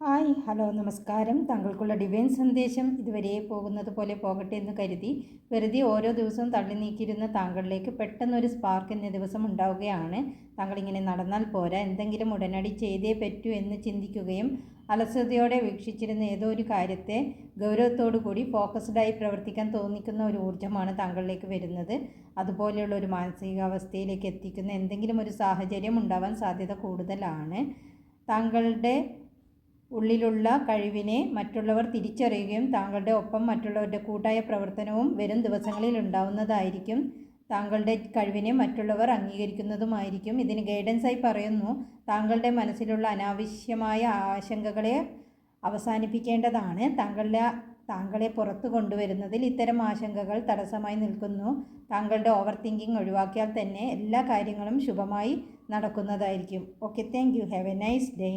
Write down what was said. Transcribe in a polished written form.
Hi hello നമസ്കാരം. താങ്കൾക്കുള്ള divine സന്ദേശം ഇതുവരെ പോകുന്നത് പോലെ പോകട്ടെ എന്ന് കരുതി വെറുതെ ഓരോ ദിവസവും തള്ളി നീക്കിയിരുന്ന താങ്കളിലേക്ക് പെട്ടെന്നൊരു സ്പാർക്ക് ഇന്ന ദിവസം ഉണ്ടാവുകയാണ്. താങ്കളിങ്ങനെ നടന്നാൽ പോരാ, എന്തെങ്കിലും ഉടനടി ചെയ്തേ പറ്റൂ എന്ന് ചിന്തിക്കുകയും അലസതയോടെ വീക്ഷിച്ചിരുന്ന ഏതോ ഒരു കാര്യത്തെ ഗൗരവത്തോടു കൂടി ഫോക്കസ്ഡായി പ്രവർത്തിക്കാൻ തോന്നിക്കുന്ന ഒരു ഊർജ്ജമാണ് താങ്കളിലേക്ക് വരുന്നത്. അതുപോലെയുള്ള ഒരു മാനസികാവസ്ഥയിലേക്ക് എത്തിക്കുന്ന എന്തെങ്കിലും ഒരു സാഹചര്യം ഉണ്ടാവാൻ സാധ്യത കൂടുതലാണ്. താങ്കളുടെ ഉള്ളിലുള്ള കഴിവിനെ മറ്റുള്ളവർ തിരിച്ചറിയുകയും താങ്കളുടെ ഒപ്പം മറ്റുള്ളവരുടെ കൂട്ടായ പ്രവർത്തനവും വരും ദിവസങ്ങളിൽ ഉണ്ടാവുന്നതായിരിക്കും. താങ്കളുടെ കഴിവിനെ മറ്റുള്ളവർ അംഗീകരിക്കുന്നതുമായിരിക്കും. ഇതിന് ഗൈഡൻസായി പറയുന്നു, താങ്കളുടെ മനസ്സിലുള്ള അനാവശ്യമായ ആശങ്കകളെ അവസാനിപ്പിക്കേണ്ടതാണ്. താങ്കളെ പുറത്തു കൊണ്ടുവരുന്നതിൽ ഇത്തരം ആശങ്കകൾ തടസ്സമായി നിൽക്കുന്നു. താങ്കളുടെ ഓവർ തിങ്കിങ് ഒഴിവാക്കിയാൽ തന്നെ എല്ലാ കാര്യങ്ങളും ശുഭമായി നടക്കുന്നതായിരിക്കും. Okay, thank you. Have a nice day.